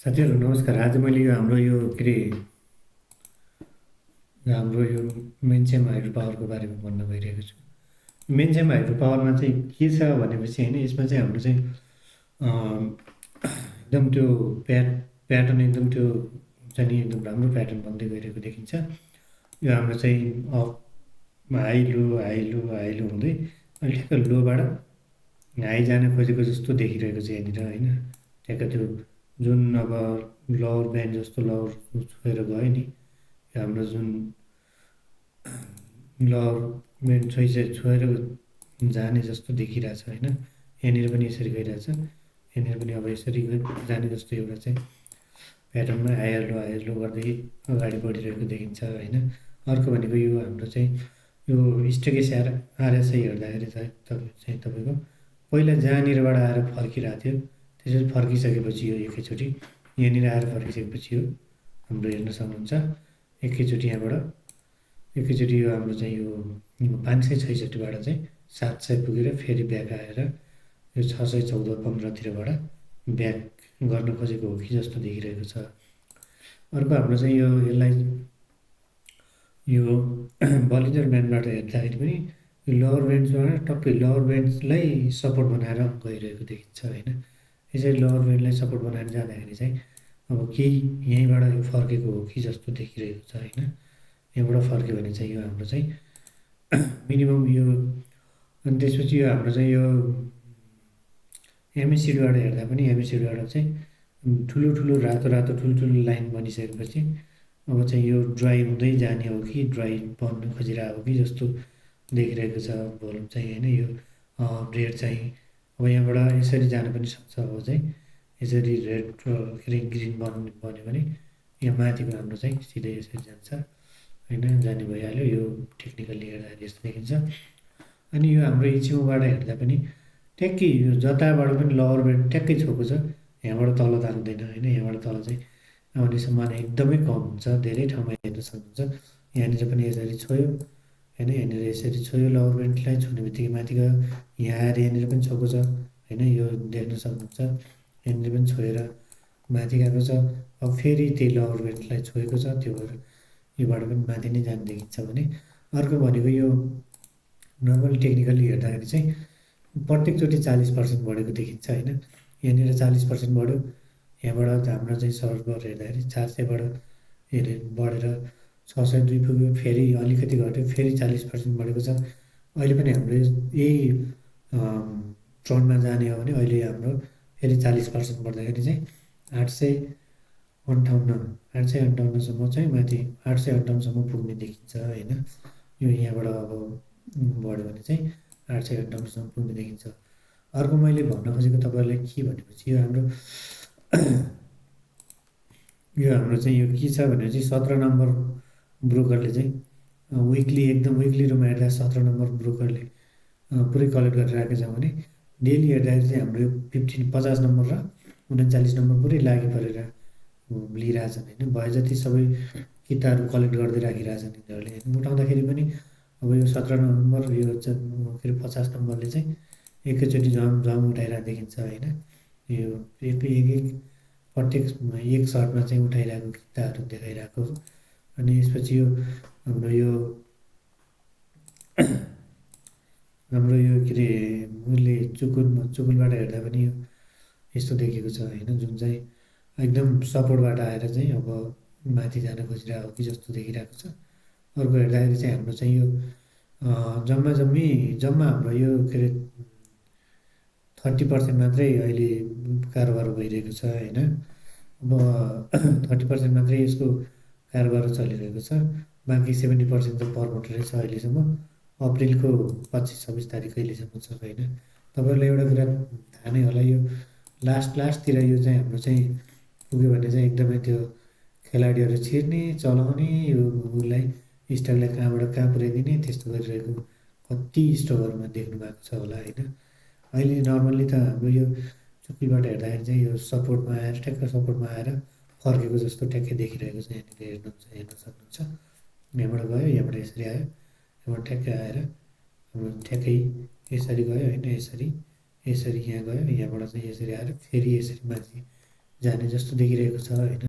साथीहरू नमस्कार। आज मैले यो हाम्रो यो के अरे हाम्रो यो मेन्सेम हाइड्रो पावरको बारेमा भन्न गइरहेको छु। मेन्सेम हाइड्रो पावरमा चाहिँ के छ भनेपछि होइन, यसमा चाहिँ हाम्रो चाहिँ एकदम त्यो प्याटर्न एकदम त्यो हुन्छ नि, एकदम राम्रो प्याटर्न बन्दै गइरहेको देखिन्छ। यो हाम्रो चाहिँ हाई लो हुँदै अहिले ठ्याक्क लोबाट हाई जान खोजेको जस्तो देखिरहेको छ यहाँनिर होइन। ठ्याक्क त्यो जुन अब लोवर ब्यान्ड जस्तो लोवर छोएर गयो नि, हाम्रो जुन लोवर ब्यान्ड छोएर जाने जस्तो देखिरहेछ होइन। यहाँनिर पनि यसरी गइरहेछ, यहाँनिर पनि अब यसरी जाने जस्तो एउटा चाहिँ प्याटर्नमा हायर लो गर्दै अगाडि बढिरहेको देखिन्छ होइन। अर्को भनेको यो हाम्रो चाहिँ यो स्टकेस आरएसआई हेर्दाखेरि चाहिँ तपाईँको पहिला जहाँनिरबाट आएर फर्किरहेको थियो त्यसरी फर्किसकेपछि यो एकैचोटि यहाँनिर आएर फर्किसकेपछि यो हाम्रो हेर्न सक्नुहुन्छ। एकैचोटि एकैचोटि यो हाम्रो चाहिँ यो 566बाट चाहिँ 700 पुगेर फेरि ब्याक आएर यो 614-15तिरबाट ब्याक गर्न खोजेको हो कि जस्तो देखिरहेको छ। अर्को हाम्रो चाहिँ यसलाई यो बलिन्जर ब्यान्डबाट हेर्दाखेरि पनि यो लोवर ब्यान्ड्सबाट टप्पै लोवर ब्यान्ड्सलाई सपोर्ट बनाएर गइरहेको देखिन्छ होइन। यसरी लोवर ब्यान्डलाई सपोर्ट बनाएर जाँदाखेरि चाहिँ अब केही यहीँबाट यो फर्केको हो कि जस्तो देखिरहेको छ होइन। यहाँबाट फर्क्यो भने चाहिँ यो हाम्रो चाहिँ मिनिमम यो, अनि त्यसपछि यो हाम्रो चाहिँ यो एमएसिडीबाट हेर्दा पनि एमएसिडीबाट चाहिँ ठुलो रातो ठुल्ठुलो लाइन बनिसकेपछि अब चाहिँ यो ड्राई हुँदै जाने हो कि ड्राई बन्न खोजिरहेको हो कि जस्तो देखिरहेको छ भोल्युम चाहिँ होइन। यो रेड चाहिँ अब यहाँबाट यसरी जान पनि सक्छ। अब चाहिँ यसरी रेड के अरे ग्रिन बन्यो भने यहाँ माथिको हाम्रो चाहिँ सिधै यसरी जान्छ होइन, जाने भइहाल्यो। यो टेक्निकल्ली हेर्दाखेरि यस्तो देखिन्छ। अनि यो हाम्रो इचिङबाट हेर्दा पनि ट्याक्कै यो जताबाट पनि लोवर ब्यान्ड ट्याक्कै छोएको छ, यहाँबाट तल त आउँदैन होइन। यहाँबाट तल चाहिँ आउने सम्भावना एकदमै कम हुन्छ। धेरै ठाउँमा हेर्न सक्नुहुन्छ यहाँनिर पनि यसरी छोयो होइन, यहाँनिर यसरी छोयो लोवर ब्यान्डलाई छुने बित्तिकै माथि गयो, यहाँ आएर यहाँनिर पनि छोएको छ होइन, यो देख्न सक्नुहुन्छ। यहाँनिर पनि छोएर माथि गएको छ, अब फेरि त्यही लोवर ब्यान्डलाई छोएको छ, त्यो भएर योबाट पनि माथि नै जाने देखिन्छ भने। अर्को भनेको यो नर्मली टेक्निकल्ली हेर्दाखेरि चाहिँ प्रत्येकचोटि 40% बढेको देखिन्छ होइन। यहाँनिर 40% बढ्यो, यहाँबाट हाम्रो चाहिँ सर्भर हेर्दाखेरि 400बाट बढेर 602 पुग्यो, फेरि अलिकति घट्यो, फेरि 40% बढेको छ। अहिले पनि हाम्रो यही ट्रेन्डमा जाने हो भने अहिले हाम्रो फेरि 40% बढ्दाखेरि चाहिँ 858सम्म चाहिँ माथि 858सम्म पुग्ने देखिन्छ होइन। यो यहाँबाट अब बढ्यो भने चाहिँ 858सम्म पुग्ने देखिन्छ। अर्को मैले भन्न खोजेको तपाईँहरूलाई के भनेपछि यो हाम्रो चाहिँ यो के छ भने चाहिँ 17 नम्बर ब्रोकरले चाहिँ एकदम विकली रूपमा हेर्दा 17 नम्बर ब्रोकरले पुरै कलेक्ट गरेर राखेको छ भने डेली हेर्दाखेरि चाहिँ हाम्रो यो 50 नम्बर र 39 नम्बर पुरै लागि परेर लिइरहेछन् होइन। भए जति सबै किताहरू कलेक्ट गर्दै राखिरहेछन् यिनीहरूले होइन। उठाउँदाखेरि पनि अब यो 17 नम्बर यो के अरे 50 नम्बरले चाहिँ एकैचोटि झम उठाइरहेको देखिन्छ होइन। यो एक प्रत्येक एक सर्टमा चाहिँ उठाइरहेको किताहरू देखाइरहेको। अनि यसपछि यो हाम्रो यो के अरे उसले चुकुलबाट हेर्दा पनि यो यस्तो देखेको छ होइन, जुन चाहिँ एकदम सपोर्टबाट आएर चाहिँ अब माथि जान खोजिरहेको कि जस्तो देखिरहेको छ। अर्को हेर्दाखेरि चाहिँ हाम्रो चाहिँ यो जम्मा हाम्रो यो के अरे 30% मात्रै अहिले कारोबार भइरहेको छ होइन। अब 30% मात्रै यसको कारोबार चलिरहेको छ, बाँकी 70% त प्रमोटरै छ अहिलेसम्म। अप्रिलको 25-26 तारिक कहिलेसम्म छ होइन। तपाईँहरूलाई एउटा कुरा थाहा नै होला, यो लास्टतिर यो चाहिँ हाम्रो चाहिँ पुग्यो भने चाहिँ एकदमै त्यो खेलाडीहरू छिर्ने चलाउने यो उसलाई स्टकलाई कहाँबाट कहाँ पुर्याइदिने त्यस्तो गरिरहेको कति स्टकहरूमा देख्नु भएको छ होला होइन। अहिले नर्मल्ली त हाम्रो यो चुक्कीबाट हेर्दाखेरि चाहिँ यो सपोर्टमा आएर ठ्याक्क सपोर्टमा आएर फर्केको जस्तो ट्याक्कै देखिरहेको छ। यहाँनिर हेर्न सक्नुहुन्छ। यहाँबाट गयो, यहाँबाट यसरी आयो, यहाँबाट ठ्याक्कै आएर हाम्रो ठ्याक्कै यसरी गयो होइन, यसरी यहाँ गयो, यहाँबाट चाहिँ यसरी आएर फेरि यसरी माथि जाने जस्तो देखिरहेको छ होइन।